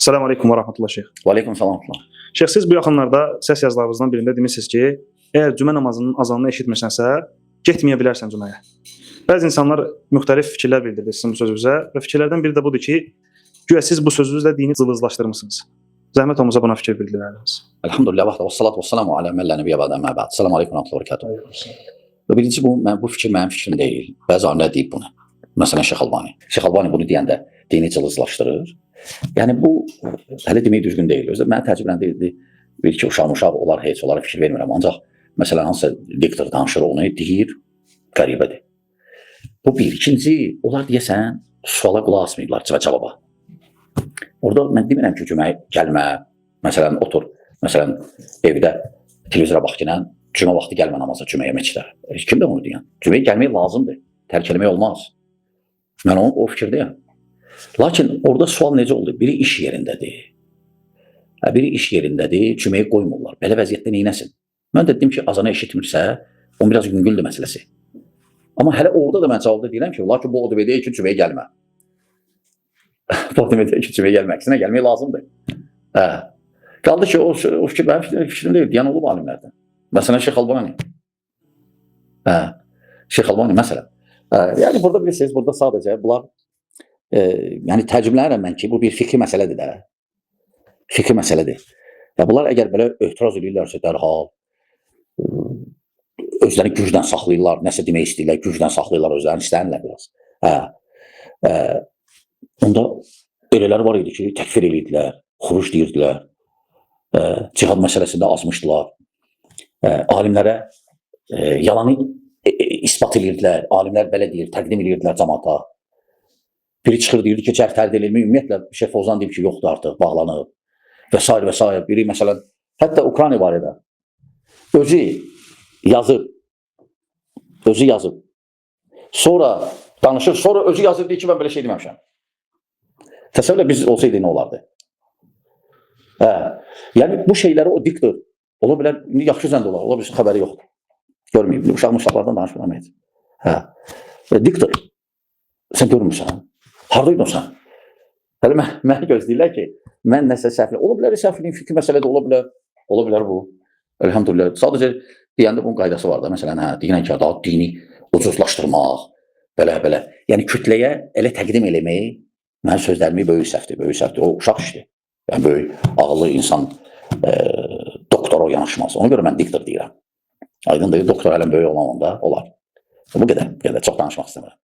Selamun Aleyküm və Rahmetullah Şeyx. Və aleykum salam. Şeyx, siz bu yaxınlarda səs yazılarınızdan birində demişsiniz ki, əgər cümə namazının azanını eşitmirsənsə, getməyə bilərsən cüməyə. Bəzi insanlar müxtəlif fikirlər bildirdi sizin bu sözünüzə və fikirlərdən biri də budur ki, güya siz bu sözünüzlə dini cılızlaşdırmısınız. Zəhmət olmasa buna fikir bildirərdiniz. Elhamdülillah və salatu və salamu alə mən lə nəbiyyə bədə əmmə bəd. Selamun aleyküm və rəhmətullah. Və birinci bu fikir mənim fikrim deyil. Bəzi alimlər deyib bunu. Məsələn Şeyx Albani. Şeyx Albani bunu deyəndə dini cılızlaşdırır. Yəni bu hələ demək düzgün deyil. Özü mənə təəccübləndirdi. Bir iki uşaq olar, heç onlara fikir vermirəm. Ancaq məsələn hansısa diktor danışır onu deyir, qəribədir. Bu bir. İkinci, onlar deyəsən suala qulaq asmırlar cavaba. Orada mən demirəm ki, cümə gəlmə, məsələn otur, məsələn evdə televizora baxınca cümə vaxtı gəlmə namaza, cüməyə məscidə. Kim də onu deyən? Cüməyə gəlmək lazımdır. Tərk eləmək olmaz. Mən o fikirdəyəm. Lakin orada sual necə oldu? Biri iş yerindədir. Biri iş yerindədir, cüməyə qoymurlar. Belə vəziyyətdə neynəsin? Mən də dedim ki, azanı eşitmirsə, o biraz yüngüldür məsələsi. Amma hələ orada da mən cavabda deyirəm ki, lakin bu o demək deyil ki, cüməyə gəlmə. Bu demək deyil ki, cüməyə gəlmək. Əksinə gəlmək lazımdır. Qaldı ki, o fikir mənim fikrim deyil, deyən olub alimlərdən. Məsələn, Şeyx Albani. Şeyx Albani, məsələn. Yəni, burada bilirsiniz, burada sadəcə bunlar yəni tərcümələnirəm mən ki, bu bir fikri məsələdir də. Fikri məsələdir. Bunlar əgər belə etiraz edirlərsə dərhal, özlərini gücdən saxlayırlar, nəsə demək istəyirlər, gücdən saxlayırlar, özlərini istəyirlər biraz. Onda elələri var idi ki, təkfir edirdilər, xuruc deyirdilər, cihad məsələsində azmışdılar, alimlərə yalanı ispat edirdilər, alimlər belə deyir, təqdim edirdilər cəmaata. Biri çıxır deyirdi ki, cərh tərd edilmə, ümumiyyətlə Şeyx Fovzan deyir ki, yoxdur artıq, bağlanıb və s. və s. Biri məsələn, hətta Ukrayna barədə özü yazıb, sonra danışır, sonra özü yazıb deyir ki, mən belə şey deməmişəm. Təsəvvürlə biz olsaydı nə olardı? Yəni bu şeyləri o diktor, ola bilər, yaxşı zənd olar, ola bilər, xəbəri yoxdur. Görməyib, uşaqlardan danışmıram heç. Diktor, sən görmürsən, haradaydın sən? Hələ mənə gözləyirlər ki, mən nəsə səhvliyim. Ola bilər, səhvliyim, fikir məsələdə ola bilər bu. Elhamdülillah. Sadəcə deyəndə bunun qaydası var da. Məsələn, deyilən ki, daha dini ucuzlaşdırmaq, belə. Yəni kütləyə elə təqdim eləmək, mənim sözlərimi böyük səhvdir. O uşaq işdir. Yəni böyük, ağıllı insan doktora yanaşmaz. Ona görə mən diktor deyirəm. Aydın deyil, doktor hələm böyük olan onda olar. Bu qədər, çox danışmaq istəmirəm.